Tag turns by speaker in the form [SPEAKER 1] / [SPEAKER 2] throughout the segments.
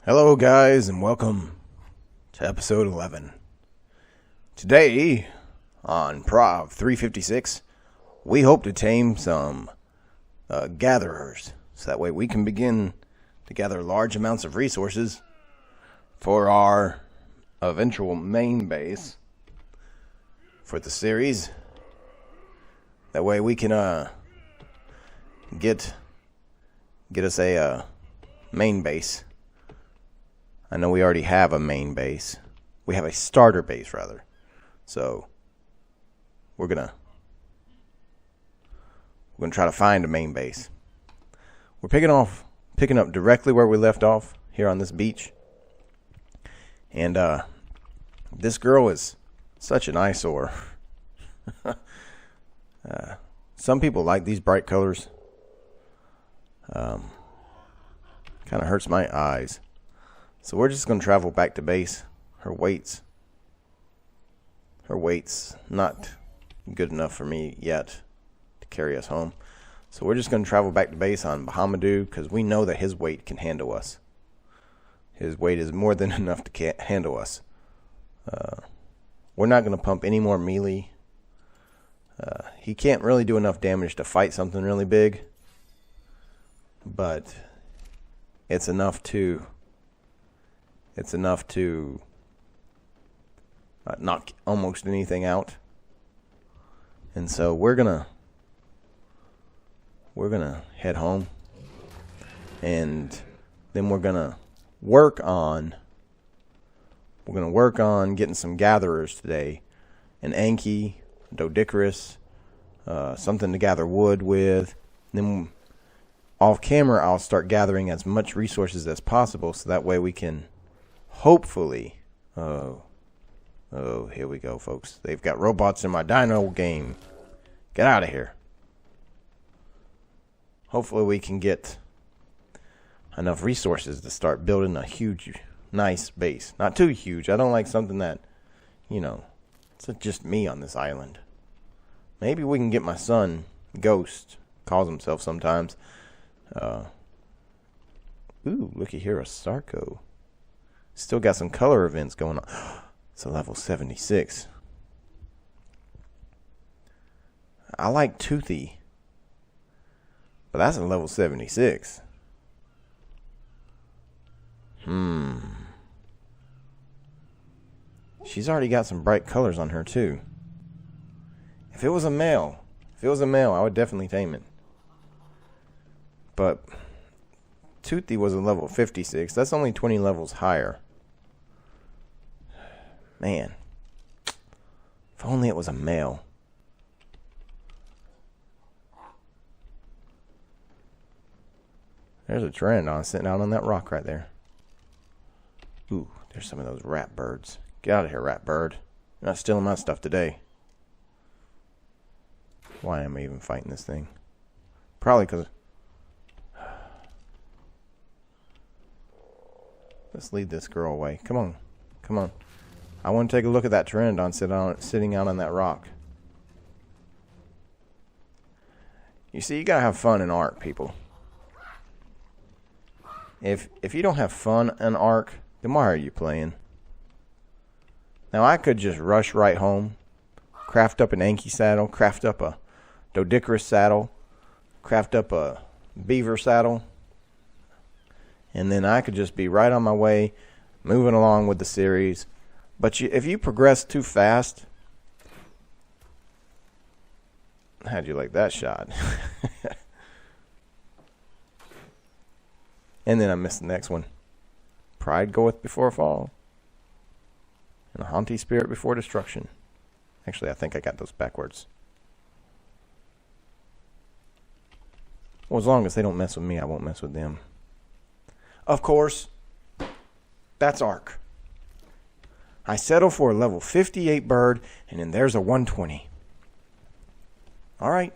[SPEAKER 1] Hello guys and welcome to episode 11. Today on Prov 356 we hope to tame some gatherers so that way we can begin to gather large amounts of resources for our eventual main base for the series. That way we can get us a main base. I know we already have a main base. We have a starter base, rather. So we're gonna try to find a main base. We're picking up directly where we left off here on this beach. And this girl is such an eyesore. Some people like these bright colors. Kind of hurts my eyes. So we're just going to travel back to base. Her weight's not good enough for me yet to carry us home. So we're just going to travel back to base on Bahamadu because we know that his weight can handle us. His weight is more than enough to handle us. We're not going to pump any more melee. He can't really do enough damage to fight something really big. But it's enough to knock almost anything out. And so we're gonna head home, and then we're gonna work on getting some gatherers today, an Anki, Doedicurus, something to gather wood with. And then off camera I'll start gathering as much resources as possible so that way we can hopefully, oh, here we go, folks. They've got robots in my dino game. Get out of here. Hopefully we can get enough resources to start building a huge, nice base. Not too huge. I don't like something that, it's just me on this island. Maybe we can get my son, Ghost, calls himself sometimes. Ooh, looky here, a Sarco. Still got some color events going on. It's a level 76. I like Toothy, but that's a level 76. She's already got some bright colors on her too. If it was a male, I would definitely tame it. But Toothy was a level 56. That's only 20 levels higher. Man, if only it was a male. There's a pteranodon sitting out on that rock right there. Ooh, there's some of those rat birds. Get out of here, rat bird. You're not stealing my stuff today. Why am I even fighting this thing? Probably because... Let's lead this girl away. Come on. Come on. I want to take a look at that pteranodon sitting out on that rock. You see, you got to have fun in Ark, people. If you don't have fun in Ark, then why are you playing? Now, I could just rush right home, craft up an Anki saddle, craft up a Doedicurus saddle, craft up a beaver saddle, and then I could just be right on my way, moving along with the series. But if you progress too fast... How'd you like that shot? And then I missed the next one. Pride goeth before a fall, and a haughty spirit before destruction. Actually, I think I got those backwards. Well, as long as they don't mess with me, I won't mess with them. Of course, that's Ark. I settle for a level 58 bird, and then there's a 120. All right.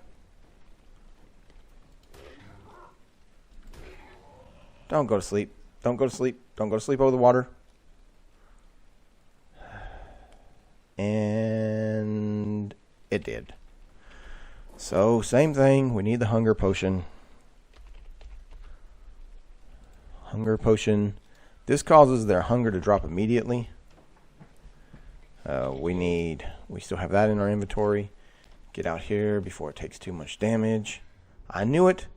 [SPEAKER 1] Don't go to sleep. Don't go to sleep. Don't go to sleep over the water. And it did. So, same thing. We need the hunger potion. Hunger potion This causes their hunger to drop immediately. We still have that in our inventory. Get out here before it takes too much damage. I knew it.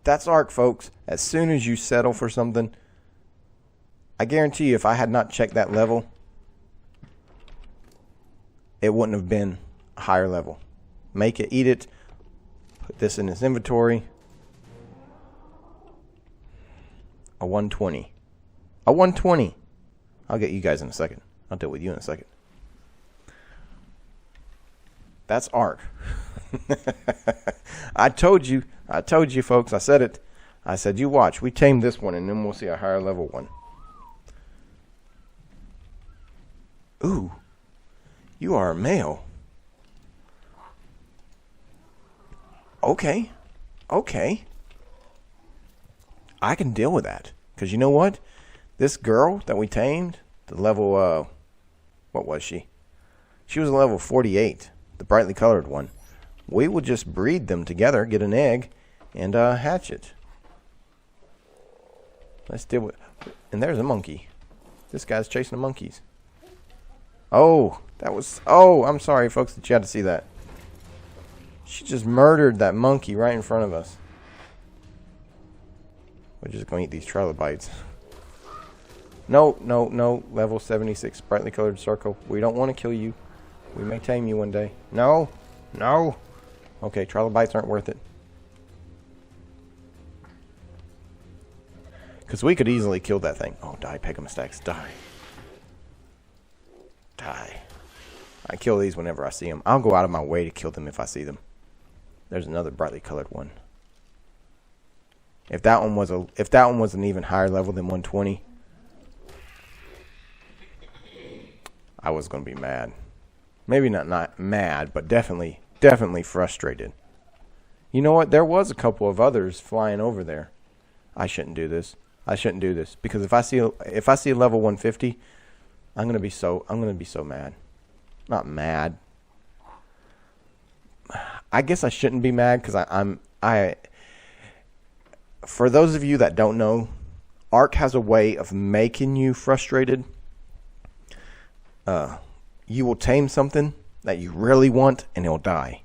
[SPEAKER 1] That's Ark, folks. As soon as you settle for something, I guarantee you if I had not checked that level, it wouldn't have been a higher level. Make it, eat it, put this in his inventory. A 120. A 120. I'll get you guys in a second. I'll deal with you in a second. That's Ark. I told you, folks. I said it. I said, you watch. We tame this one, and then we'll see a higher level one. Ooh, you are a male. Okay. I can deal with that. Because you know what? This girl that we tamed, the level, what was she? She was a level 48, the brightly colored one. We will just breed them together, get an egg, and hatch it. Let's deal with... And there's a monkey. This guy's chasing the monkeys. Oh, that was... Oh, I'm sorry, folks, that you had to see that. She just murdered that monkey right in front of us. We're just going to eat these trilobites. No. Level 76, brightly colored circle. We don't want to kill you. We may tame you one day. No. Okay, trilobites aren't worth it. Because we could easily kill that thing. Oh, die, Pegamastax, die. Die. I kill these whenever I see them. I'll go out of my way to kill them if I see them. There's another brightly colored one. If that one was an even higher level than 120, I was going to be mad. Maybe not mad, but definitely frustrated. You know what? There was a couple of others flying over there. I shouldn't do this. Because if I see a level 150, I'm going to be so mad. Not mad. I guess I shouldn't be mad because for those of you that don't know, Ark has a way of making you frustrated. You will tame something that you really want and it'll die.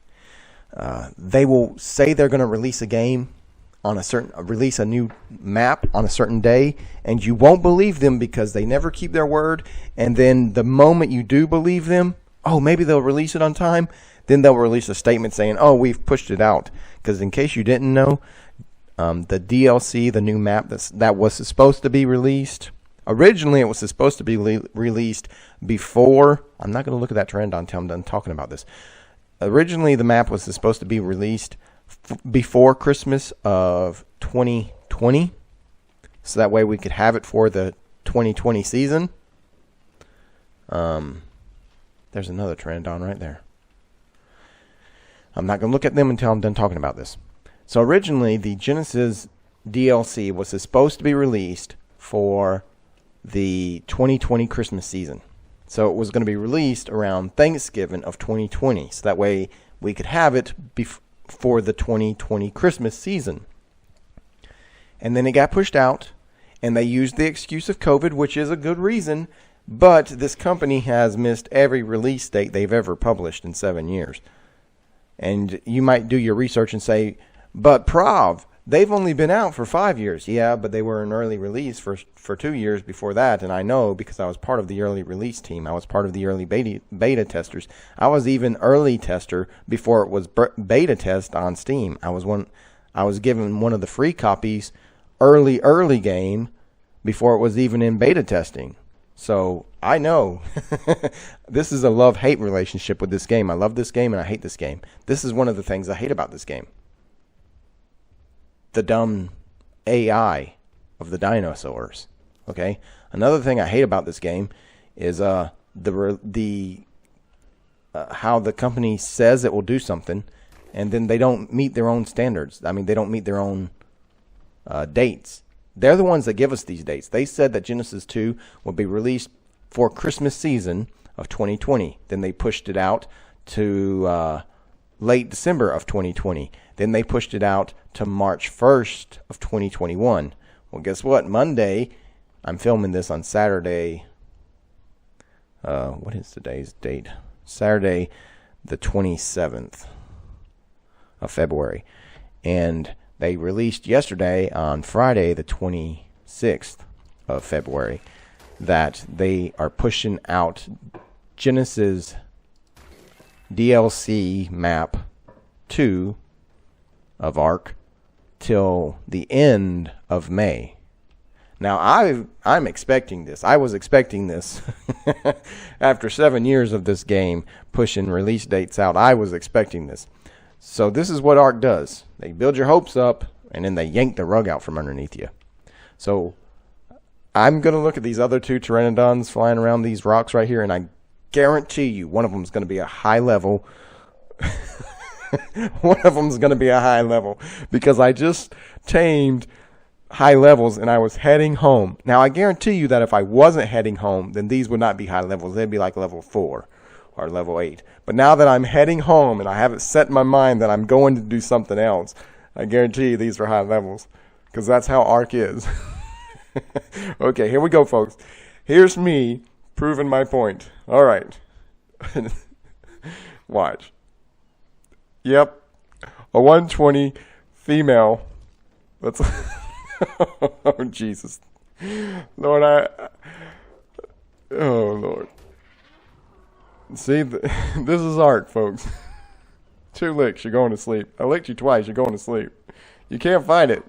[SPEAKER 1] They will say they're going to release a game on release a new map on a certain day, and you won't believe them because they never keep their word. And then the moment you do believe them, oh, maybe they'll release it on time, then they'll release a statement saying, oh, we've pushed it out. Because in case you didn't know, the DLC, the new map that was supposed to be released, originally it was supposed to be released before, I'm not going to look at that trend until I'm done talking about this. Originally the map was supposed to be released before Christmas of 2020, so that way we could have it for the 2020 season. There's another trend on right there. I'm not going to look at them until I'm done talking about this. So originally, the Genesis DLC was supposed to be released for the 2020 Christmas season. So it was going to be released around Thanksgiving of 2020. So that way we could have it for the 2020 Christmas season. And then it got pushed out, and they used the excuse of COVID, which is a good reason. But this company has missed every release date they've ever published in 7 years. And you might do your research and say, but Prov, they've only been out for 5 years. Yeah, but they were an early release for 2 years before that. And I know because I was part of the early release team. I was part of the early beta testers. I was even early tester before it was beta test on Steam. I was given one of the free copies early game before it was even in beta testing. So I know this is a love-hate relationship with this game. I love this game and I hate this game. This is one of the things I hate about this game. The dumb AI of the dinosaurs. Okay. Another thing I hate about this game is how the company says it will do something, and then they don't meet their own standards. I mean, they don't meet their own dates. They're the ones that give us these dates. They said that Genesis 2 will be released for Christmas season of 2020. Then they pushed it out to late December of 2020. Then they pushed it out to March 1st of 2021. Well, guess what? Monday, I'm filming this on Saturday. What is today's date? Saturday, the 27th of February. And they released yesterday on Friday, the 26th of February, that they are pushing out Genesis DLC map 2 of Ark till the end of May. Now, I'm expecting this. I was expecting this. After 7 years of this game pushing release dates out, I was expecting this. So this is what Ark does. They build your hopes up, and then they yank the rug out from underneath you. So I'm going to look at these other two pteranodons flying around these rocks right here, and I guarantee you one of them is going to be a high level. One of them is going to be a high level, because I just tamed high levels and I was heading home. Now, I guarantee you that if I wasn't heading home, then these would not be high levels. They'd be like level 4 or level 8. But now that I'm heading home and I have it set in my mind that I'm going to do something else, I guarantee you these are high levels, because that's how Ark is. Okay, here we go, folks. Here's me proving my point. All right. Watch. Yep. A 120 female. Let's... Oh, Jesus. Lord, oh, Lord. See, this is Ark, folks. 2 licks, you're going to sleep. I licked you twice, you're going to sleep. You can't fight it.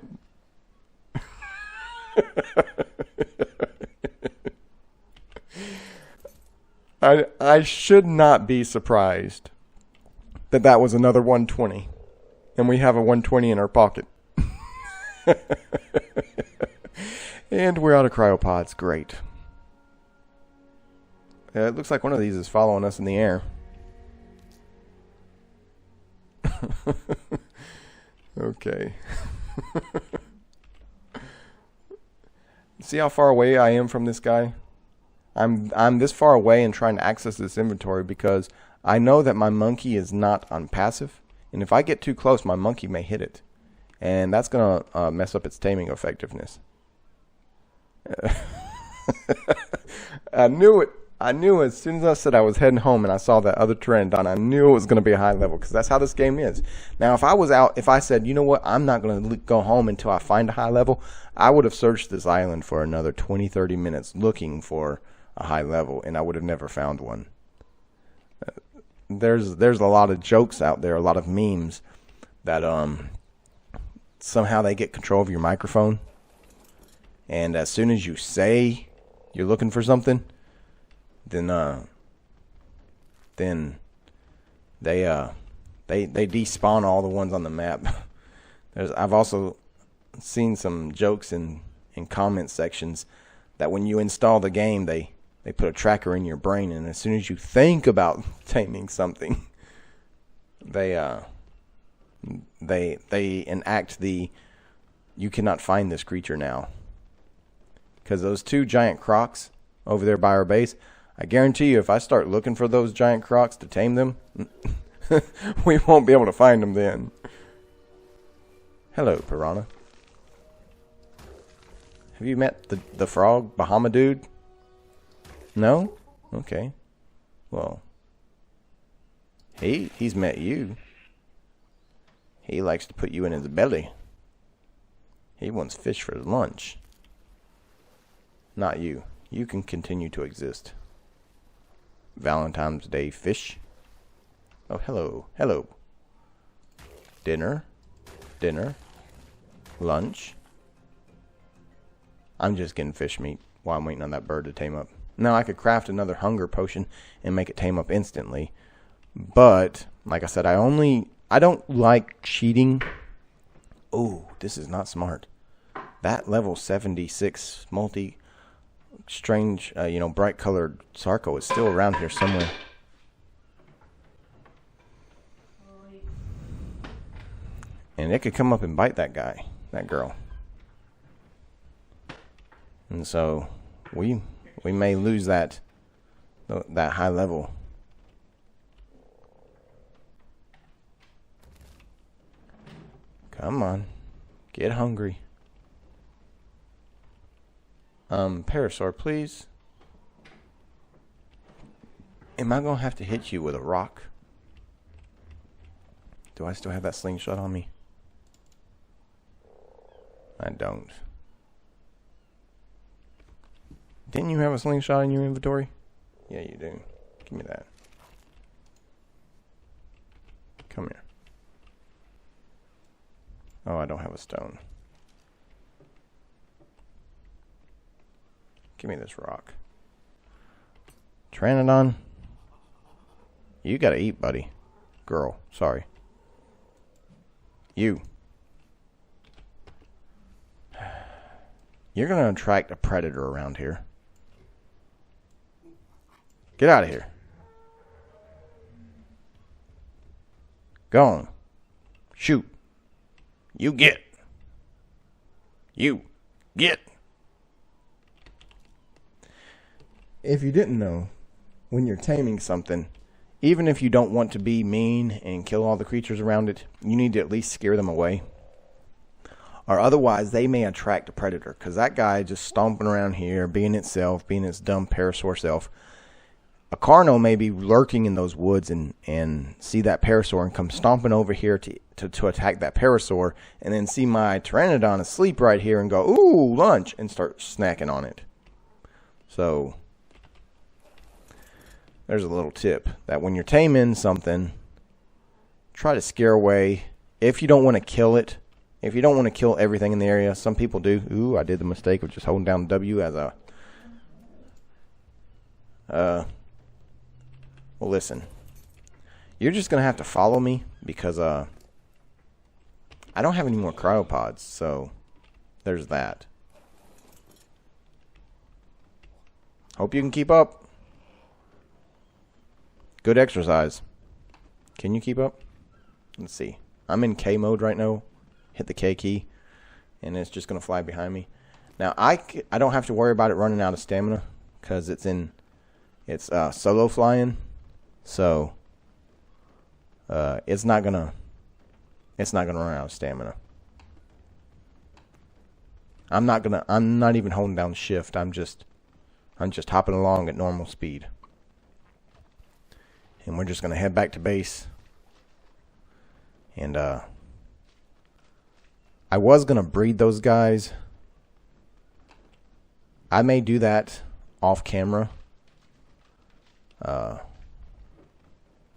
[SPEAKER 1] I should not be surprised that was another 120. And we have a 120 in our pocket. And we're out of cryopods. Great. It looks like one of these is following us in the air. Okay. See how far away I am from this guy? I'm this far away and trying to access this inventory because I know that my monkey is not on passive. And if I get too close, my monkey may hit it. And that's going to mess up its taming effectiveness. I knew it. I knew as soon as I said I was heading home and I saw that other pteranodon, I knew it was going to be a high level, because that's how this game is. Now, if I said, you know what, I'm not going to go home until I find a high level, I would have searched this island for another 20, 30 minutes looking for a high level, and I would have never found one. There's a lot of jokes out there, a lot of memes that somehow they get control of your microphone, and as soon as you say you're looking for something, then they despawn all the ones on the map. I've also seen some jokes in comment sections that when you install the game, they put a tracker in your brain, and as soon as you think about taming something, they enact the you cannot find this creature now. Because those 2 giant crocs over there by our base, I guarantee you if I start looking for those giant crocs to tame them, we won't be able to find them then. Hello, piranha. Have you met the frog, Bahama dude? No? Okay. Well, he's met you. He likes to put you in his belly. He wants fish for lunch. Not you. You can continue to exist. Valentine's Day fish. Oh, hello. Hello. Dinner. Lunch. I'm just getting fish meat while I'm waiting on that bird to tame up. Now, I could craft another hunger potion and make it tame up instantly. But, like I said, I don't like cheating. Oh, this is not smart. That level 76 strange, bright colored Sarco is still around here somewhere. And it could come up and bite that girl. And so we may lose that high level. Come on, get hungry. Parasaur, please. Am I going to have to hit you with a rock? Do I still have that slingshot on me? I don't. Didn't you have a slingshot in your inventory? Yeah, you do. Give me that. Come here. Oh, I don't have a stone. Give me this rock. Pteranodon, you gotta eat, buddy. Girl, sorry. You. You're gonna attract a predator around here. Get out of here. Go on. Shoot. You get. You get. If you didn't know, when you're taming something, even if you don't want to be mean and kill all the creatures around it, you need to at least scare them away. Or otherwise, they may attract a predator. Because that guy just stomping around here, being itself, being its dumb parasaur self. A Carno may be lurking in those woods and see that parasaur and come stomping over here to attack that parasaur. And then see my Pteranodon asleep right here and go, ooh, lunch, and start snacking on it. So there's a little tip that when you're taming something, try to scare away. If you don't want to kill it, if you don't want to kill everything in the area, some people do. Ooh, I did the mistake of just holding down W as a... Well, listen. You're just going to have to follow me because I don't have any more cryopods, so there's that. Hope you can keep up. Good exercise. Can you keep up? Let's see. I'm in K mode right now. Hit the K key, and it's just going to fly behind me. Now, I don't have to worry about it running out of stamina because it's solo flying. So, it's not gonna run out of stamina. I'm not even holding down shift. I'm just hopping along at normal speed. And we're just going to head back to base. And I was going to breed those guys. I may do that off camera.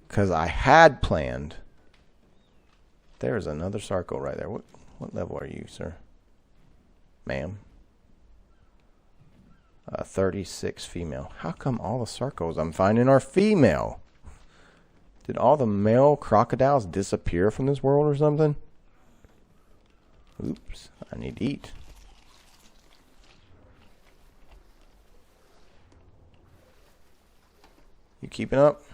[SPEAKER 1] Because I had planned. There's another Sarco right there. What level are you, sir? Ma'am. 36 female. How come all the Sarcos I'm finding are female? Did all the male crocodiles disappear from this world or something? Oops, I need to eat. You keeping up?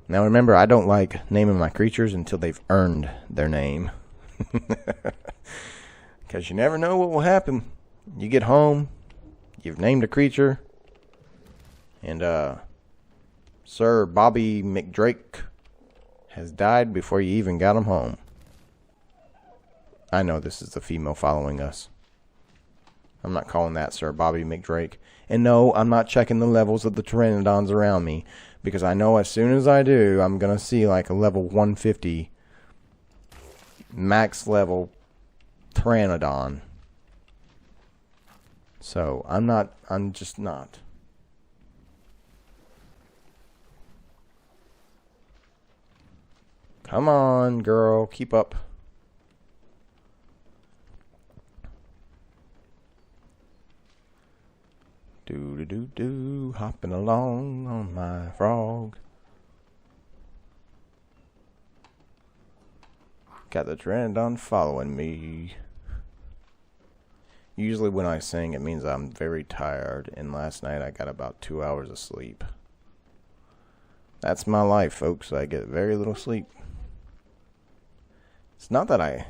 [SPEAKER 1] Now remember, I don't like naming my creatures until they've earned their name. Because you never know what will happen. You get home, you've named a creature, and Sir Bobby McDrake has died before you even got him home. I know this is the female following us. I'm not calling that Sir Bobby McDrake. And no, I'm not checking the levels of the Pteranodons around me, because I know as soon as I do, I'm going to see like a level 150 max level Pteranodon. So, I'm just not. Come on, girl, keep up. Do, hopping along on my frog. Got the Pteranodon following me. Usually when I sing, it means I'm very tired, and last night I got about 2 hours of sleep. That's my life, folks. I get very little sleep. It's not that I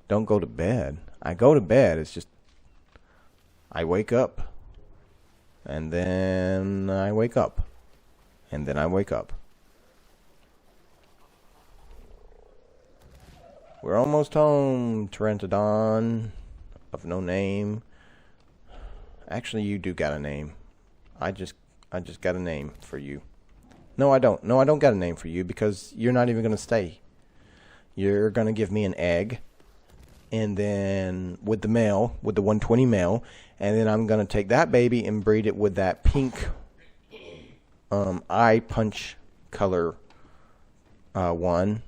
[SPEAKER 1] don't go to bed. I go to bed. It's just I wake up, and then I wake up, and then I wake up, We're almost home, Pteranodon of no name. Actually, you do got a name. I just got a name for you. No, I don't. No, I don't got a name for you because you're not even going to stay. You're going to give me an egg, and then with the male, with the 120 male, and then I'm going to take that baby and breed it with that pink eye punch color one.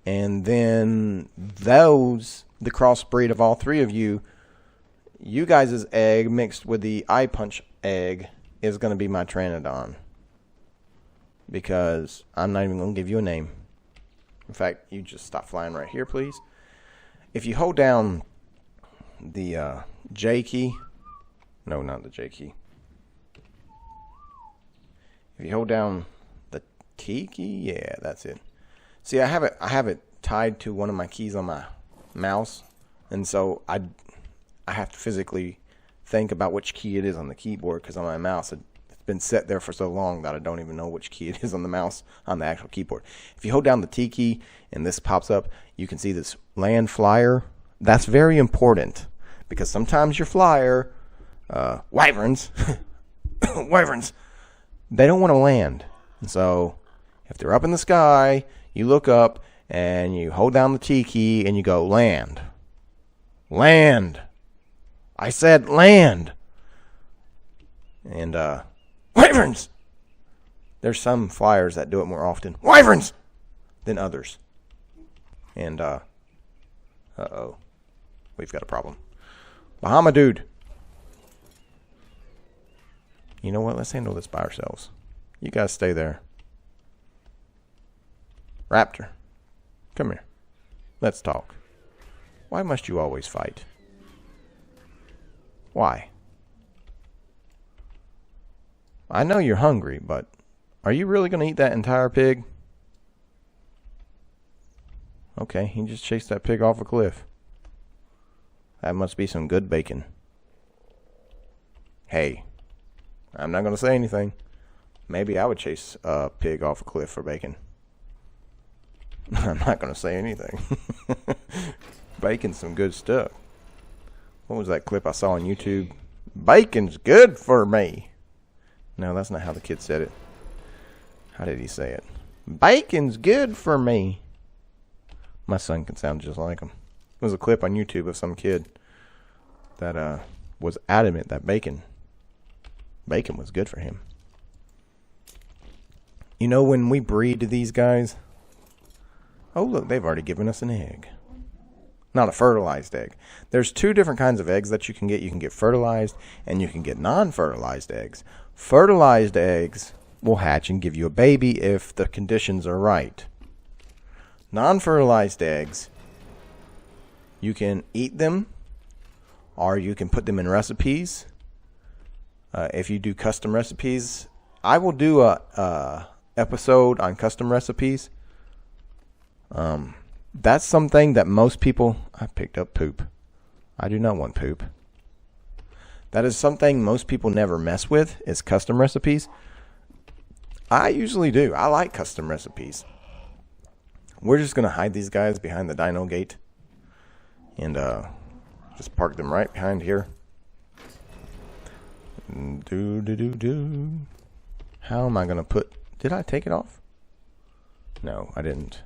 [SPEAKER 1] And then the crossbreed of all three of you guys' egg mixed with the eye punch egg is going to be my Pteranodon. Because I'm not even going to give you a name. In fact, you just stop flying right here, please. If you hold down the J key, no, not the J key. If you hold down the T key, yeah, that's it. See, I have it tied to one of my keys on my mouse, and so I have to physically think about which key it is on the keyboard, because on my mouse it's been set there for so long that I don't even know which key it is on the mouse on the actual keyboard. If you hold down the T key and this pops up, you can see this land flyer. That's very important because sometimes your flyer, wyverns, wyverns, they don't want to land. And so if they're up in the sky, you look up and you hold down the T key and you go land. Land. I said land. And wyverns. There's some flyers that do it more often, wyverns, than others. And uh-oh. We've got a problem. Bahama dude. You know what? Let's handle this by ourselves. You guys stay there. Raptor, come here. Let's talk. Why must you always fight? Why? I know you're hungry, but are you really going to eat that entire pig? Okay, he just chased that pig off a cliff. That must be some good bacon. Hey, I'm not going to say anything. Maybe I would chase a pig off a cliff for bacon. I'm not going to say anything. Bacon's some good stuff. What was that clip I saw on YouTube? Bacon's good for me. No, that's not how the kid said it. How did he say it? Bacon's good for me. My son can sound just like him. There was a clip on YouTube of some kid that was adamant that bacon was good for him. You know, when we breed these guys... Oh, look, they've already given us an egg. Not a fertilized egg. There's two different kinds of eggs that you can get. You can get fertilized and you can get non-fertilized eggs. Fertilized eggs will hatch and give you a baby if the conditions are right. Non-fertilized eggs, you can eat them or you can put them in recipes. If you do custom recipes, I will do a episode on custom recipes. That's something that most people... I picked up poop. I do not want poop. That is something most people never mess with, is custom recipes. I usually do. I like custom recipes. We're just going to hide these guys behind the dino gate. And just park them right behind here. How am I going to put... Did I take it off? No, I didn't.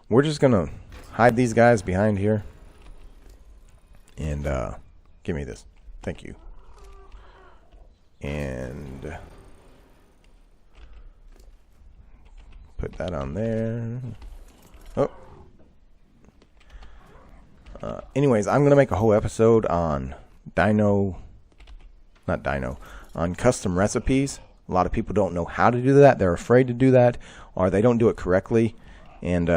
[SPEAKER 1] We're just going to hide these guys behind here. And give me this. Thank you. And put that on there. Oh. Anyways, I'm going to make a whole episode on on custom recipes. A lot of people don't know how to do that. They're afraid to do that, or they don't do it correctly. And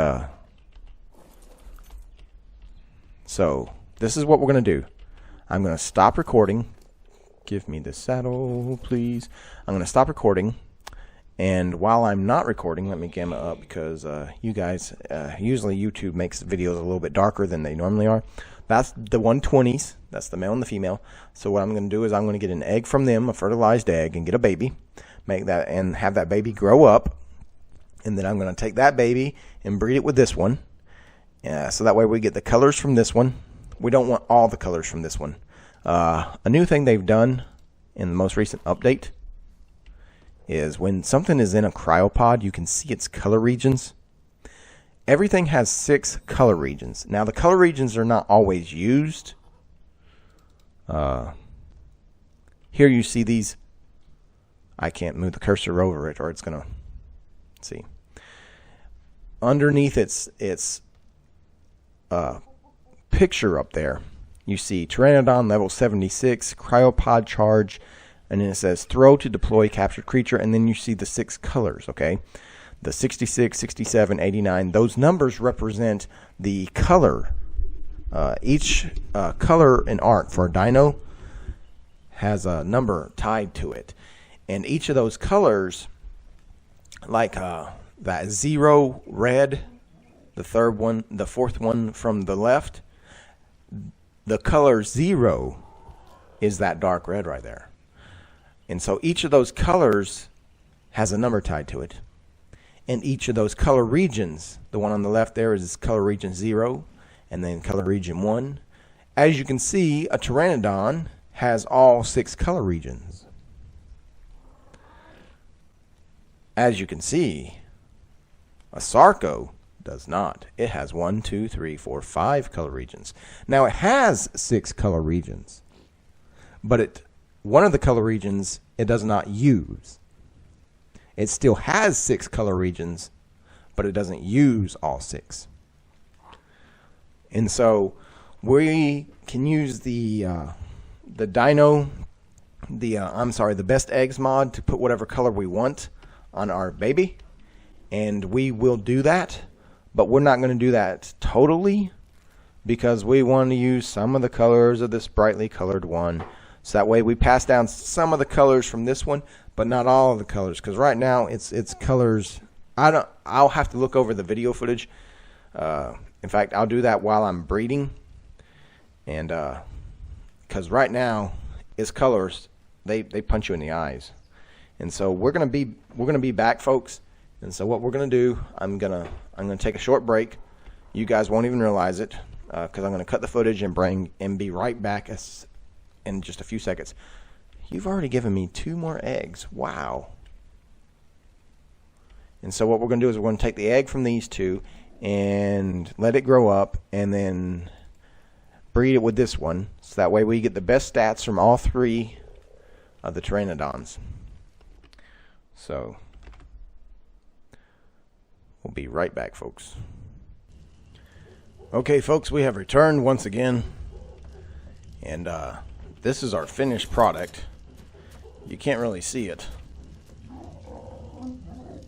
[SPEAKER 1] so this is what we're going to do. I'm going to stop recording. Give me the saddle, please. I'm going to stop recording. And while I'm not recording, let me gamma up because you guys, usually YouTube makes videos a little bit darker than they normally are. That's the 120s. That's the male and the female. So what I'm going to do is I'm going to get an egg from them, a fertilized egg, and get a baby. Make that and have that baby grow up. And then I'm going to take that baby and breed it with this one. So that way we get the colors from this one. We don't want all the colors from this one. A new thing they've done in the most recent update is when something is in a cryopod, you can see its color regions. Everything has 6 color regions. Now, the color regions are not always used. Here you see these. I can't move the cursor over it or it's going to see. Underneath its picture up there, you see Pteranodon level 76, cryopod charge, and then it says throw to deploy captured creature, and then you see the 6 colors, okay? The 66, 67, 89, those numbers represent the color. Each color in Ark for a dino has a number tied to it. And each of those colors, like that 0 red, the third one, the fourth one from the left, the color 0 is that dark red right there. And so each of those colors has a number tied to it. And each of those color regions, the one on the left there is color region 0, and then color region 1. As you can see, a Pteranodon has all 6 color regions. As you can see, a Sarco does not. It has 1, 2, 3, 4, 5 color regions. Now it has 6 color regions, but one of the color regions it does not use. It still has 6 color regions, but it doesn't use all 6. And so we can use the best eggs mod to put whatever color we want on our baby, and we will do that. But we're not going to do that totally, because we want to use some of the colors of this brightly colored one. So that way we pass down some of the colors from this one, but not all of the colors. Because right now it's colors. I'll have to look over the video footage. In fact, I'll do that while I'm breeding. And because right now it's colors, they punch you in the eyes. And so we're gonna be back, folks. And so what we're gonna do, I'm gonna take a short break. You guys won't even realize it, because I'm gonna cut the footage and be right back in just a few seconds. You've already given me 2 more eggs. Wow. And so what we're gonna do is we're gonna take the egg from these 2 and let it grow up, and then breed it with this one, so that way we get the best stats from all 3 of the Pteranodons. So we'll be right back, folks. Okay, folks, we have returned once again, and this is our finished product. You can't really see it,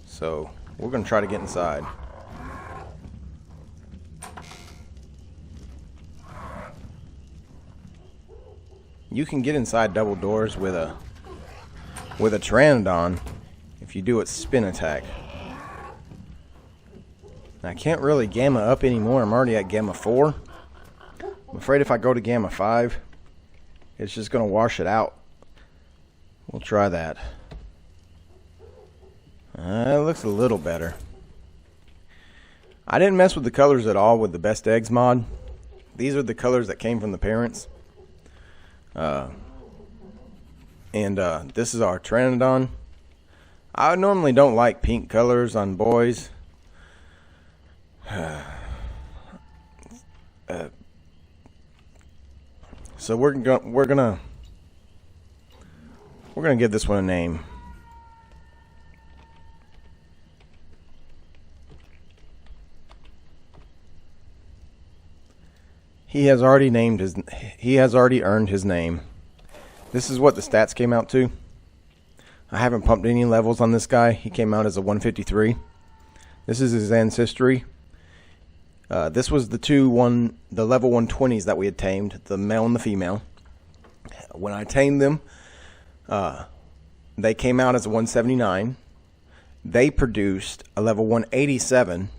[SPEAKER 1] so we're going to try to get inside. You can get inside double doors with a Pteranodon if you do its spin attack. I can't really gamma up anymore. I'm already at gamma 4. I'm afraid if I go to gamma 5, it's just going to wash it out. We'll try that. It looks a little better. I didn't mess with the colors at all with the Best Eggs mod. These are the colors that came from the parents. This is our Pteranodon. I normally don't like pink colors on boys. So we're gonna give this one a name. He has already earned his name. This is what the stats came out to. I haven't pumped any levels on this guy. He came out as a 153. This is his ancestry. This was the level 120s that we had tamed, the male and the female. When I tamed them, they came out as a 179. They produced a level 187.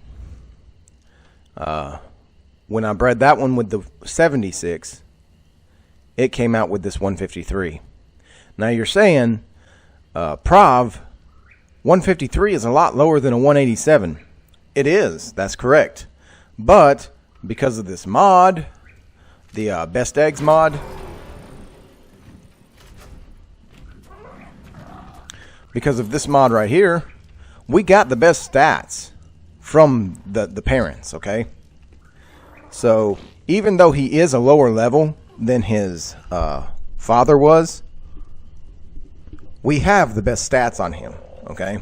[SPEAKER 1] When I bred that one with the 76, it came out with this 153. Now you're saying, Prov, 153 is a lot lower than a 187. It is, that's correct. But because of this mod, the Best Eggs mod. Because of this mod right here, we got the best stats from the parents, okay? So, even though he is a lower level than his father was, we have the best stats on him, okay?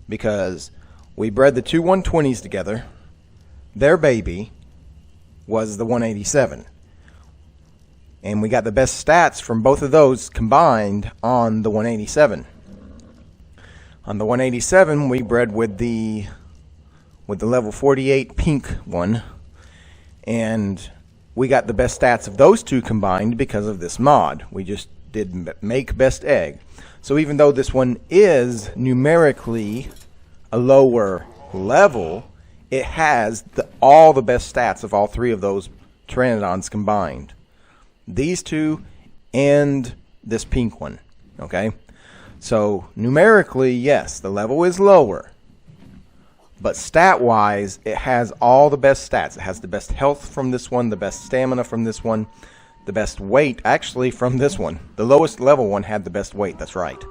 [SPEAKER 1] Because we bred the two 120s together. Their baby was the 187. And we got the best stats from both of those combined on the 187. On the 187, we bred with the level 48 pink one. And we got the best stats of those two combined because of this mod. We just did make best egg. So even though this one is numerically a lower level, it has all the best stats of all three of those Pteranodons combined. These two and this pink one. Okay? So numerically, yes, the level is lower. But stat-wise, it has all the best stats. It has the best health from this one, the best stamina from this one, the best weight, actually, from this one. The lowest level one had the best weight, that's right.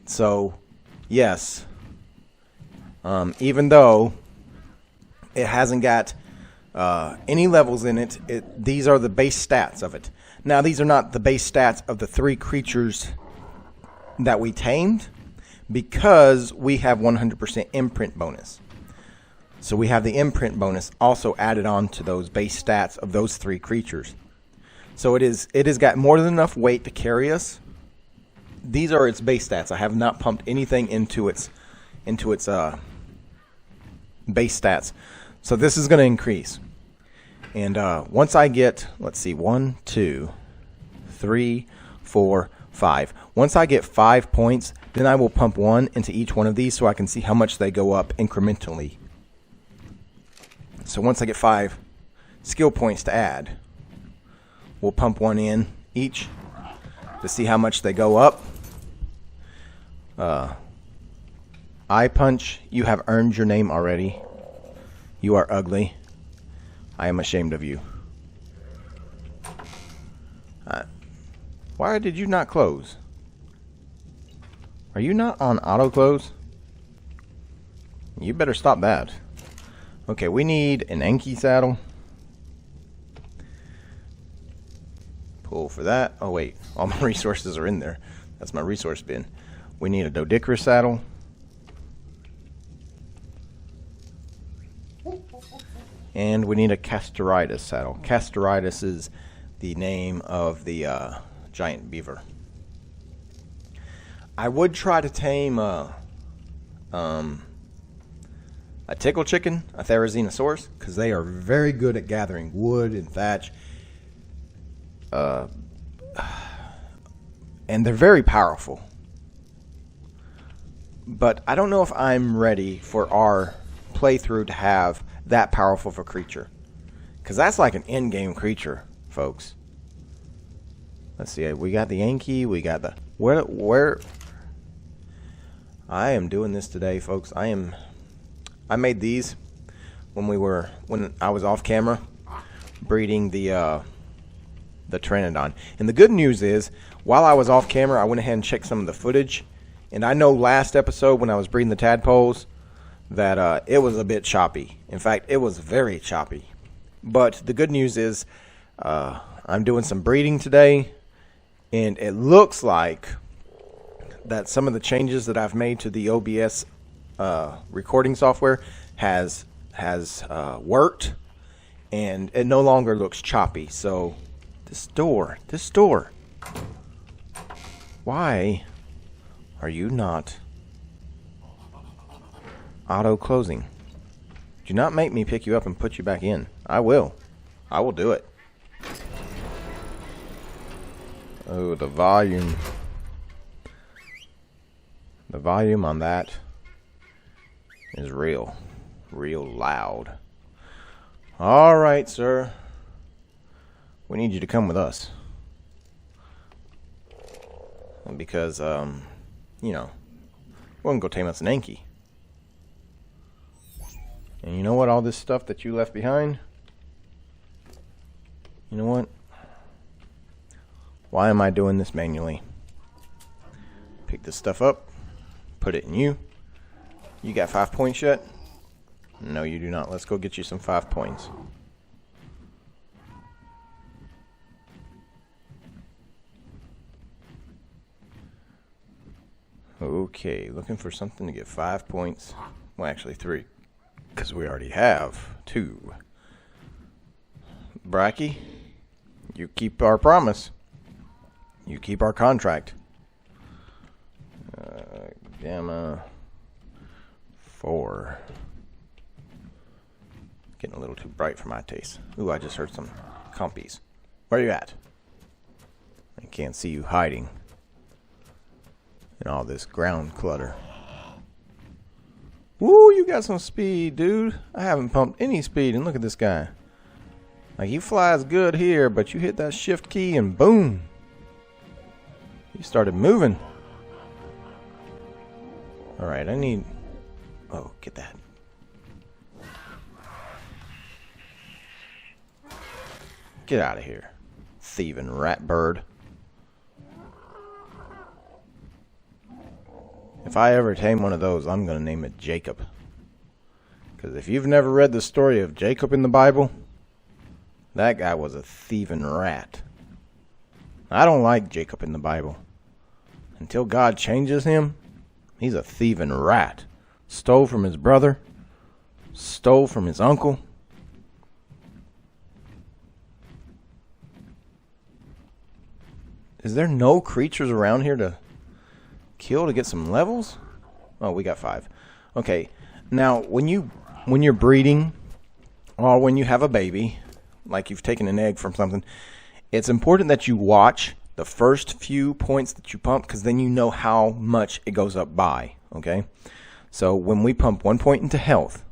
[SPEAKER 1] So, yes. Even though it hasn't got any levels in it, these are the base stats of it. Now, these are not the base stats of the three creatures that we tamed, because we have 100% imprint bonus. So we have the imprint bonus also added on to those base stats of those three creatures. So it has got more than enough weight to carry us. These are its base stats. I have not pumped anything into its base stats. So this is going to increase. And once I get, let's see, 1, 2, 3, 4, 5. Once I get 5 points, then I will pump one into each one of these so I can see how much they go up incrementally. So once I get 5 skill points to add, we'll pump one in each to see how much they go up. Eye punch, you have earned your name already. You are ugly. I am ashamed of you. Why did you not close? Are you not on auto close? You better stop that. Okay, we need an Anki saddle. Pull for that. Oh wait, all my resources are in there. That's my resource bin. We need a Doedicurus saddle. And we need a Castoridas saddle. Castoridas is the name of the giant beaver. I would try to tame a tickle chicken, a Therizinosaurus, because they are very good at gathering wood and thatch. And they're very powerful. But I don't know if I'm ready for our playthrough to have that powerful of a creature. Because that's like an in-game creature, folks. Let's see, we got the Anki, we got the... Where... I am doing this today, folks. I made these when I was off camera breeding the Pteranodon. And the good news is, while I was off camera, I went ahead and checked some of the footage. And I know last episode when I was breeding the tadpoles that it was a bit choppy. In fact, it was very choppy. But the good news is I'm doing some breeding today, and it looks like that some of the changes that I've made to the OBS recording software has worked, and it no longer looks choppy. So this door, why are you not auto closing? Do not make me pick you up and put you back in. I will do it. Oh, the volume on that is real loud. All right, sir. We need you to come with us. Because, you know, we're going to go tame us an Anki. And you know what? All this stuff that you left behind, You know what? Why am I doing this manually? Pick this stuff up. Put it in you. You got 5 points yet? No, you do not. Let's go get you some 5 points. Okay, looking for something to get 5 points. Well, actually 3, because we already have 2. Bracky, you keep our promise. You keep our contract. Gamma 4. Getting a little too bright for my taste. Ooh, I just heard some compies. Where you at? I can't see you hiding in all this ground clutter. Woo, you got some speed, dude. I haven't pumped any speed, and look at this guy. Like, he flies good here, but you hit that shift key and boom. You started moving. Alright, I need... Oh, get that. Get out of here, thieving rat bird. If I ever tame one of those, I'm going to name it Jacob. Because if you've never read the story of Jacob in the Bible, that guy was a thieving rat. I don't like Jacob in the Bible. Until God changes him, he's a thieving rat. Stole from his brother. Stole from his uncle. Is there no creatures around here to kill to get some levels? Oh, we got 5. Okay, now when you're breeding, or when you have a baby, like you've taken an egg from something, it's important that you watch the first few points that you pump, because then you know how much it goes up by. Okay, so when we pump 1 point into health,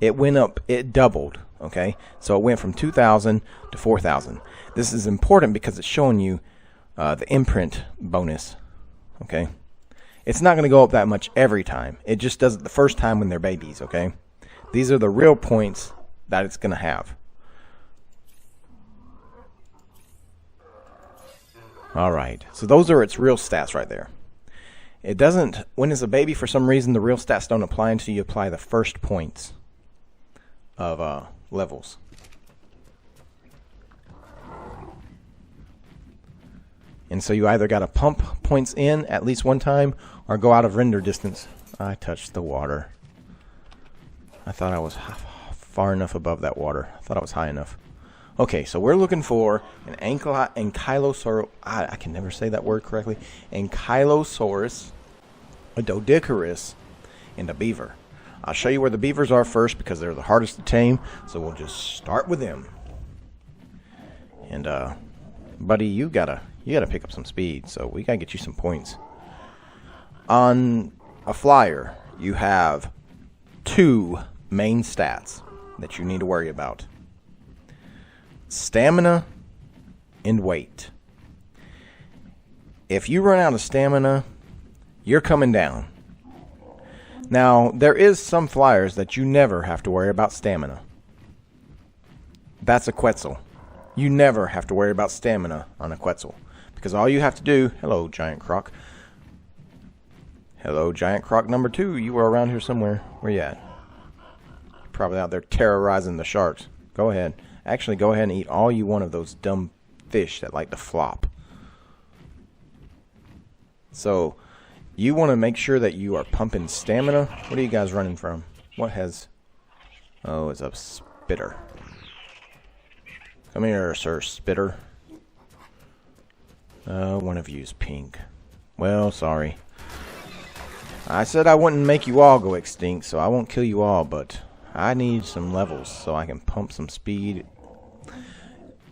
[SPEAKER 1] it went up, it doubled. Okay, so it went from 2,000 to 4,000. This is important because it's showing you the imprint bonus. Okay, it's not going to go up that much every time. It just does it the first time when they're babies. Okay, these are the real points that it's going to have. All right, so those are its real stats right there. It doesn't, when it's a baby, for some reason the real stats don't apply until you apply the first points of levels. And so you either got to pump points in at least one time or go out of render distance. I touched the water. I thought I was far enough above that water. I thought I was high enough. Okay, so we're looking for an ankylosaurus. I can never say that word correctly. Ankylosaurus, a doedicurus, and a beaver. I'll show you where the beavers are first because they're the hardest to tame. So we'll just start with them. And buddy, you gotta pick up some speed. So we gotta get you some points. On a flyer, you have 2 main stats that you need to worry about: stamina and weight. If you run out of stamina, you're coming down. Now, there is some flyers that you never have to worry about stamina. That's a Quetzal. You never have to worry about stamina on a Quetzal, because all you have to do... Hello, Giant Croc. Hello, Giant Croc number 2. You were around here somewhere. Where you at? Probably out there terrorizing the sharks. Go ahead. Actually, go ahead and eat all you want of those dumb fish that like to flop. So, you want to make sure that you are pumping stamina. What are you guys running from? What has... Oh, it's a spitter. Come here, Sir Spitter. One of you's pink. Well, sorry. I said I wouldn't make you all go extinct, so I won't kill you all, but I need some levels so I can pump some speed.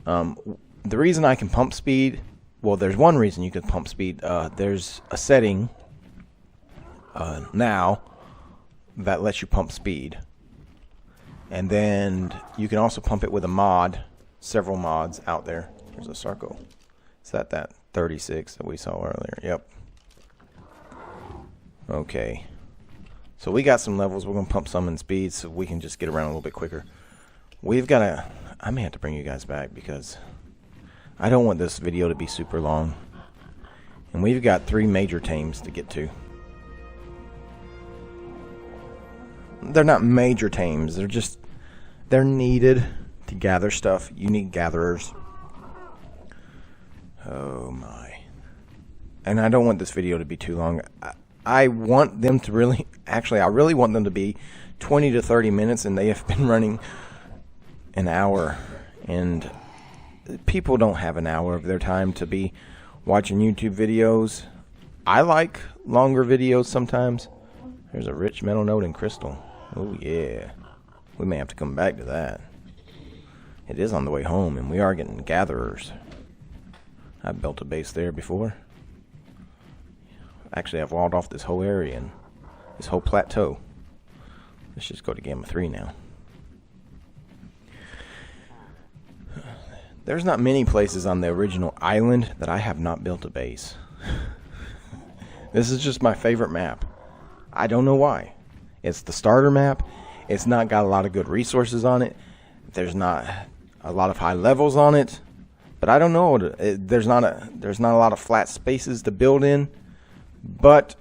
[SPEAKER 1] The reason I can pump speed, well, there's one reason you can pump speed. There's a setting now that lets you pump speed, and then you can also pump it with a mod. Several mods out there. There's a Sarco. Is that 36 that we saw earlier? Yep. Okay, so we got some levels. We're gonna pump some in speed so we can just get around a little bit quicker. We've got I may have to bring you guys back because I don't want this video to be super long. And we've got 3 major tames to get to. They're not major tames. They're needed to gather stuff. You need gatherers. Oh my. And I don't want this video to be too long. I want them to really, actually, I really want them to be 20 to 30 minutes, and they have been running an hour. And people don't have an hour of their time to be watching YouTube videos. I like longer videos sometimes. There's a rich metal note in crystal. Oh yeah. We may have to come back to that. It is on the way home, and we are getting gatherers. I've built a base there before. Actually, I've walled off this whole area and this whole plateau. Let's just go to Gamma 3 now. There's not many places on the original island that I have not built a base. This is just my favorite map. I don't know why. It's the starter map. It's not got a lot of good resources on it. There's not a lot of high levels on it. But I don't know. There's not a lot of flat spaces to build in. But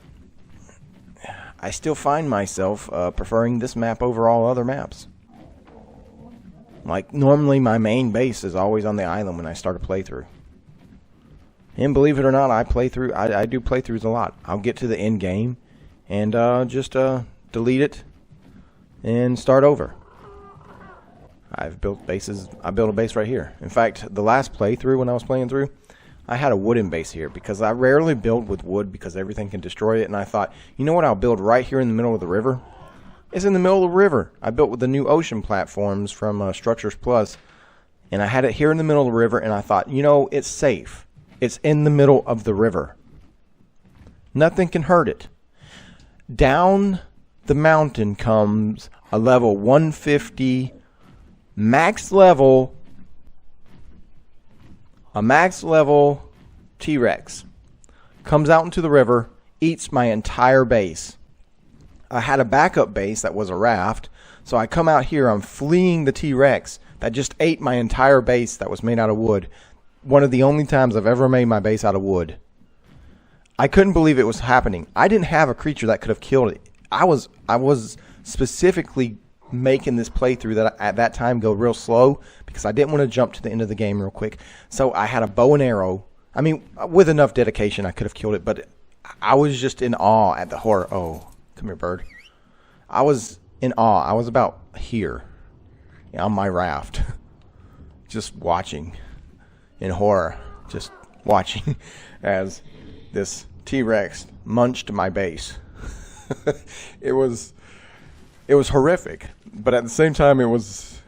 [SPEAKER 1] I still find myself preferring this map over all other maps. Like, normally my main base is always on the island when I start a playthrough. And believe it or not, I do playthroughs a lot. I'll get to the end game and just delete it and start over. I've built bases. I built a base right here. In fact, the last playthrough when I was playing through, I had a wooden base here because I rarely build with wood because everything can destroy it. And I thought, you know what, I'll build right here in the middle of the river. It's in the middle of the river. I built with the new ocean platforms from Structures Plus. And I had it here in the middle of the river. And I thought, you know, it's safe. It's in the middle of the river. Nothing can hurt it. Down the mountain comes a level 150 max level. A max level T-Rex comes out into the river, eats my entire base. I had a backup base that was a raft, so I come out here, I'm fleeing the T-Rex that just ate my entire base that was made out of wood. One of the only times I've ever made my base out of wood. I couldn't believe it was happening. I didn't have a creature that could have killed it. I was specifically making this playthrough that at that time go real slow because I didn't want to jump to the end of the game real quick. So I had a bow and arrow. I mean, with enough dedication, I could have killed it, but I was just in awe at the horror. Oh, come here, bird. I was in awe. I was about here on my raft, just watching in horror, just watching as this T-Rex munched my base. It was horrific, but at the same time, it was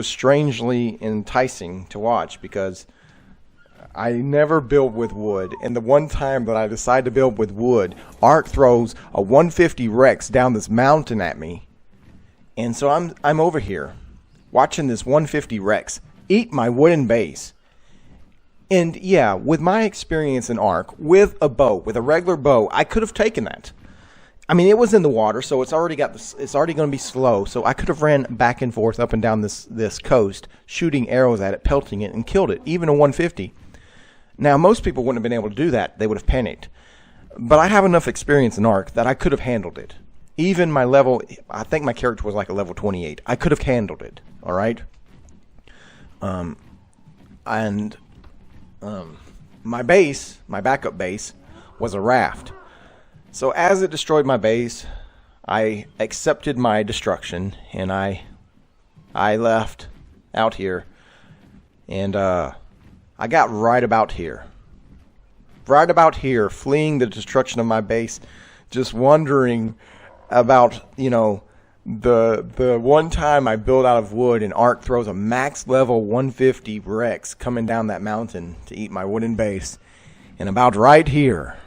[SPEAKER 1] strangely enticing to watch because I never build with wood, and the one time that I decide to build with wood, Ark throws a 150 Rex down this mountain at me, and so I'm over here watching this 150 Rex eat my wooden base. And yeah, with my experience in Ark, with a bow, with a regular bow, I could have taken that. I mean, it was in the water, so it's already going to be slow. So I could have ran back and forth up and down this coast, shooting arrows at it, pelting it, and killed it, even a 150. Now, most people wouldn't have been able to do that. They would have panicked. But I have enough experience in Ark that I could have handled it. Even my level, I think my character was like a level 28. I could have handled it, all right? My base, my backup base, was a raft. So as it destroyed my base, I accepted my destruction, and I left out here, and I got right about here, fleeing the destruction of my base, just wondering about, you know, the one time I built out of wood and Ark throws a max level 150 Rex coming down that mountain to eat my wooden base, and about right here,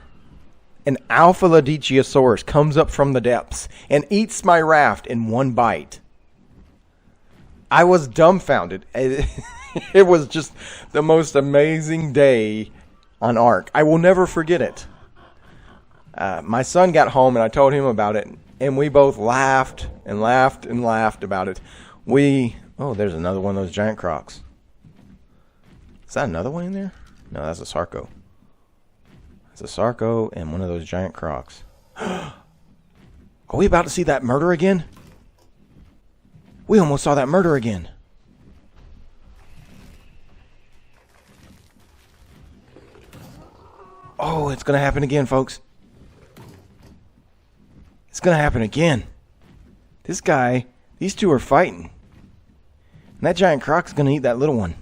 [SPEAKER 1] an Alpha Ludiciosaurus comes up from the depths and eats my raft in one bite. I was dumbfounded. It was just the most amazing day on Ark. I will never forget it. My son got home and I told him about it, and we both laughed and laughed and laughed about it. We Oh, there's another one of those giant crocs. Is that another one in there? No, that's a Sarco. It's a Sarco and one of those giant crocs. Are we about to see that murder again? We almost saw that murder again. Oh, it's going to happen again, folks. It's going to happen again. This guy, these two are fighting. And that giant croc's going to eat that little one.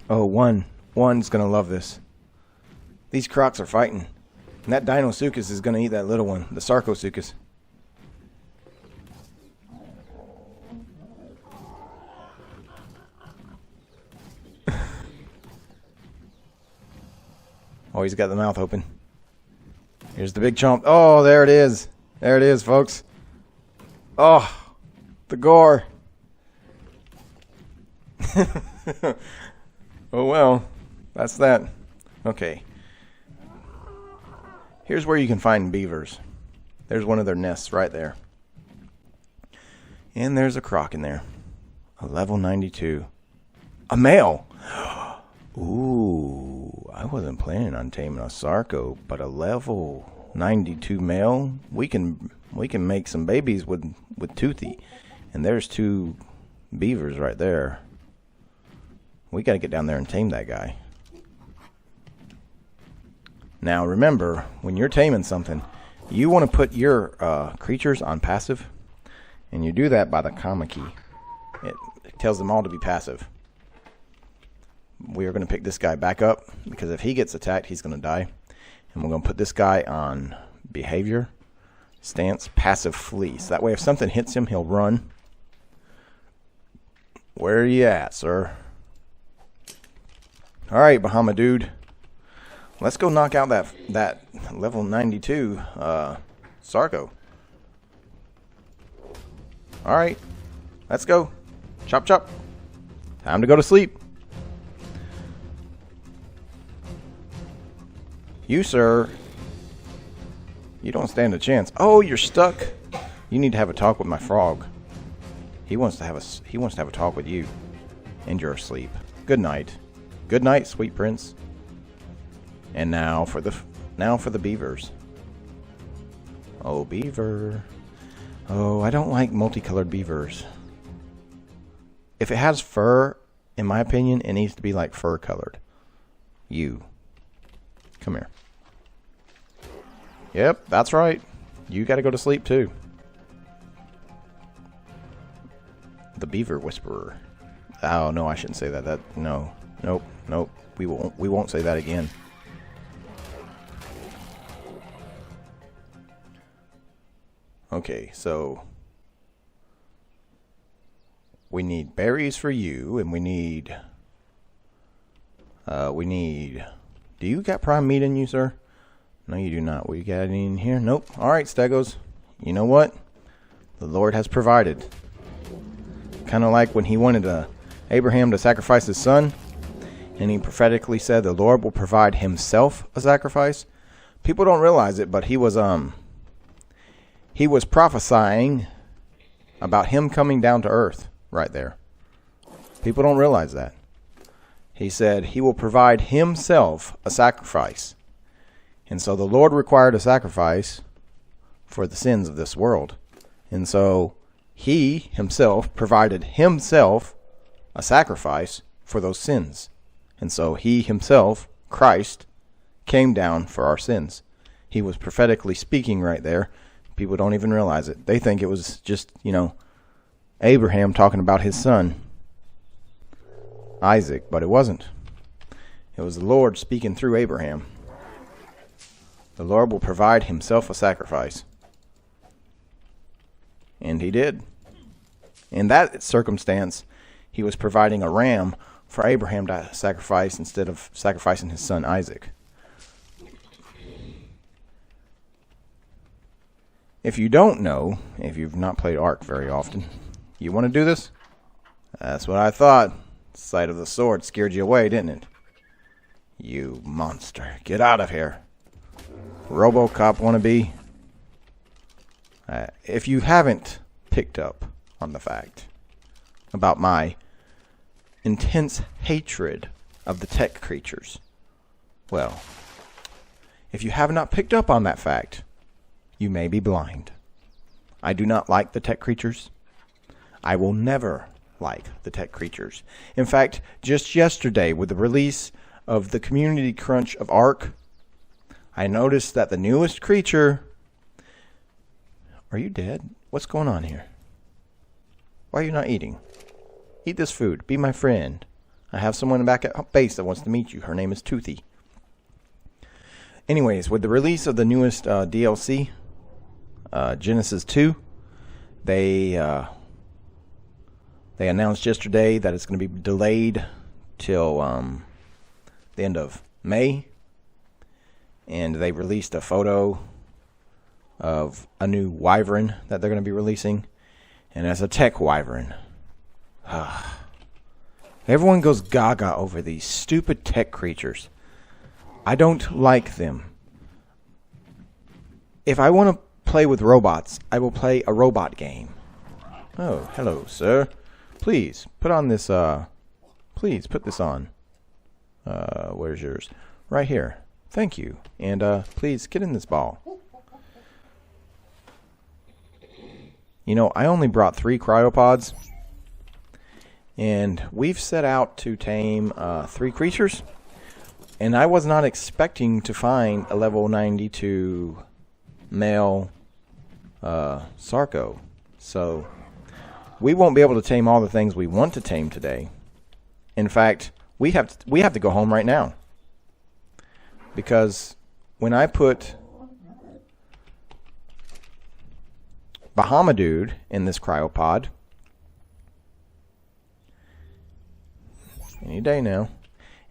[SPEAKER 1] Oh, one's going to love this. These crocs are fighting. And that Dinosuchus is going to eat that little one, the Sarcosuchus. Oh, he's got the mouth open. Here's the big chomp. Oh, there it is. There it is, folks. Oh, the gore. Oh, well, that's that. Okay. Here's where you can find beavers. There's one of their nests right there. And there's a croc in there. A level 92. A male. Ooh, I wasn't planning on taming a Sarco, but a level 92 male. We can make some babies with Toothy. And there's two beavers right there. We got to get down there and tame that guy. Now remember, when you're taming something, you want to put your creatures on passive, and you do that by the comma key. It tells them all to be passive. We are going to pick this guy back up, because if he gets attacked, he's going to die. And we're going to put this guy on behavior, stance, passive flee. So that way if something hits him, he'll run. Where are you at, sir? Alright, Bahama dude. Let's go knock out that level 92 Sarco. Alright. Let's go. Chop chop. Time to go to sleep. You, sir. You don't stand a chance. Oh, you're stuck. You need to have a talk with my frog. He wants to have a talk with you. And you're asleep. Good night. Good night, sweet prince. And now for the beavers. Oh, beaver. Oh, I don't like multicolored beavers. If it has fur, in my opinion, it needs to be like fur colored. You. Come here. Yep, that's right. You got to go to sleep too. The beaver whisperer. Oh, no, I shouldn't say that. No. Nope. We won't say that again. Okay, so we need berries for you, and we need. Do you got prime meat in you, sir? No, you do not. We got any in here? Nope. All right, Stegos. You know what? The Lord has provided. Kind of like when he wanted Abraham to sacrifice his son, and he prophetically said the Lord will provide himself a sacrifice. People don't realize it, but he was prophesying about him coming down to earth right there. People don't realize that. He said he will provide himself a sacrifice. And so the Lord required a sacrifice for the sins of this world. And so he himself provided himself a sacrifice for those sins. And so he himself, Christ, came down for our sins. He was prophetically speaking right there. People don't even realize it. They think it was just, Abraham talking about his son, Isaac, but it wasn't. It was the Lord speaking through Abraham. The Lord will provide himself a sacrifice. And he did. In that circumstance, he was providing a ram for Abraham to sacrifice instead of sacrificing his son Isaac. If you don't know, if you've not played Ark very often, you want to do this? That's what I thought. The sight of the sword scared you away, didn't it? You monster. Get out of here. RoboCop wannabe. If you haven't picked up on the fact about my intense hatred of the tech creatures, well, if you have not picked up on that fact, you may be blind. I do not like the tech creatures. I will never like the tech creatures. In fact, just yesterday, with the release of the community crunch of Ark, I noticed that the newest creature... Are you dead? What's going on here? Why are you not eating? Eat this food. Be my friend. I have someone back at base that wants to meet you. Her name is Toothy. Anyways, with the release of the newest DLC, Genesis 2, they announced yesterday that it's going to be delayed till the end of May. And they released a photo of a new wyvern that they're going to be releasing. And as a tech wyvern, everyone goes gaga over these stupid tech creatures. I don't like them. If I want to play with robots, I will play a robot game. Oh, hello, sir. Please, put on this, please, put this on. Where's yours? Right here. Thank you. And, please, get in this ball. You know, I only brought 3 cryopods. And we've set out to tame 3 creatures. And I was not expecting to find a level 92 male Sarco. So we won't be able to tame all the things we want to tame today. In fact, we have to go home right now. Because when I put Bahamadude in this cryopod, any day now,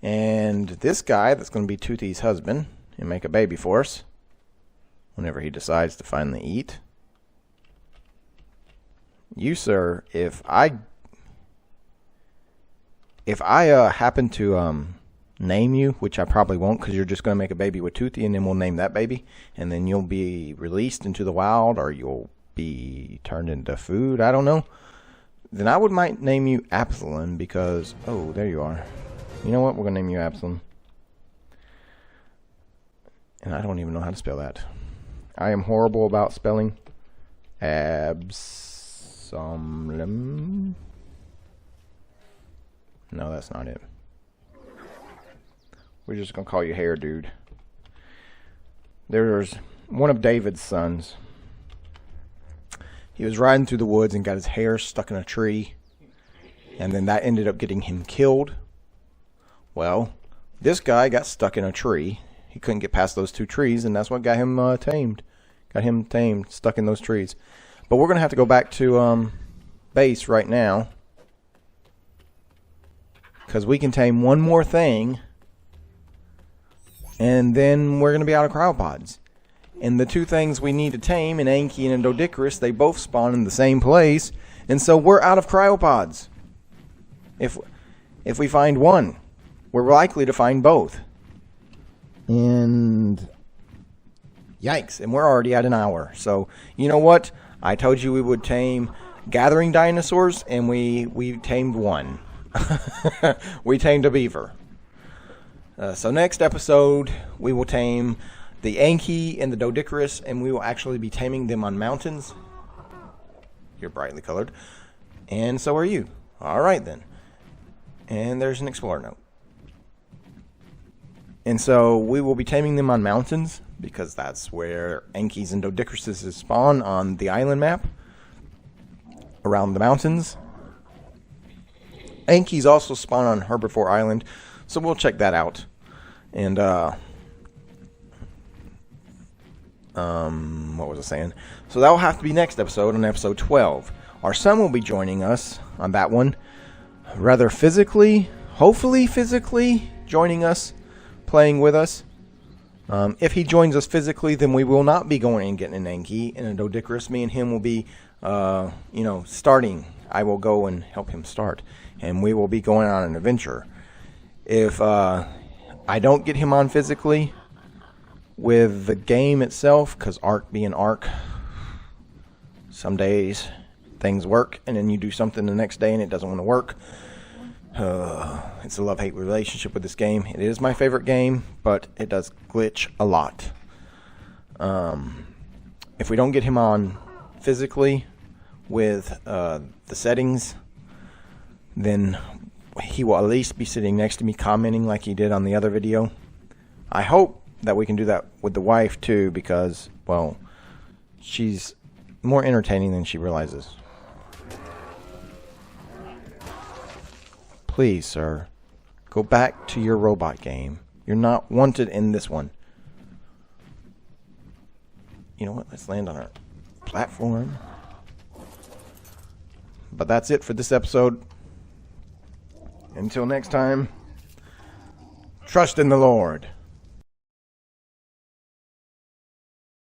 [SPEAKER 1] and this guy that's going to be Toothy's husband and make a baby for us whenever he decides to finally eat. You, sir, if I happen to name you, which I probably won't because you're just going to make a baby with Toothy and then we'll name that baby, and then you'll be released into the wild or you'll be turned into food, I don't know, then I might name you Absalom because, oh, there you are. You know what? We're going to name you Absalom. And I don't even know how to spell that. I am horrible about spelling. Absalom. No, that's not it. We're just going to call you Hair Dude. There's one of David's sons. He was riding through the woods and got his hair stuck in a tree. And then that ended up getting him killed. Well, this guy got stuck in a tree. He couldn't get past those 2 trees, and that's what got him tamed. Got him tamed, stuck in those trees. But we're going to have to go back to base right now. Because we can tame one more thing. And then we're going to be out of cryopods. And the 2 things we need to tame, an Anki and a Doedicurus, they both spawn in the same place. And so we're out of cryopods. If we find one, we're likely to find both. And yikes, and we're already at an hour. So, you know what? I told you we would tame gathering dinosaurs, and we tamed one. We tamed a beaver. So next episode, we will tame the Anki and the Doedicurus, and we will actually be taming them on mountains. You're brightly colored. And so are you. All right, then. And there's an Explorer note. And so we will be taming them on mountains, because that's where Ankis and Doedicuruses spawn on the island map. Around the mountains. Ankis also spawn on Herbivore Island, so we'll check that out. And, what was I saying? So that will have to be next episode, on episode 12. Our son will be joining us on that one. Rather physically, hopefully physically joining us, playing with us. If he joins us physically, then we will not be going and getting an Anki and a Doedicurus. Me and him will be, starting. I will go and help him start. And we will be going on an adventure. If I don't get him on physically with the game itself, because Ark being Ark, Some days things work, and then you do something the next day and it doesn't want to work. It's a love-hate relationship with this game. It is my favorite game, but it does glitch a lot. If we don't get him on physically with the settings, then he will at least be sitting next to me commenting like he did on the other video. I hope that we can do that with the wife too, because, well, she's more entertaining than she realizes. Please, sir, go back to your robot game. You're not wanted in this one. You know what? Let's land on our platform. But that's it for this episode. Until next time, trust in the Lord.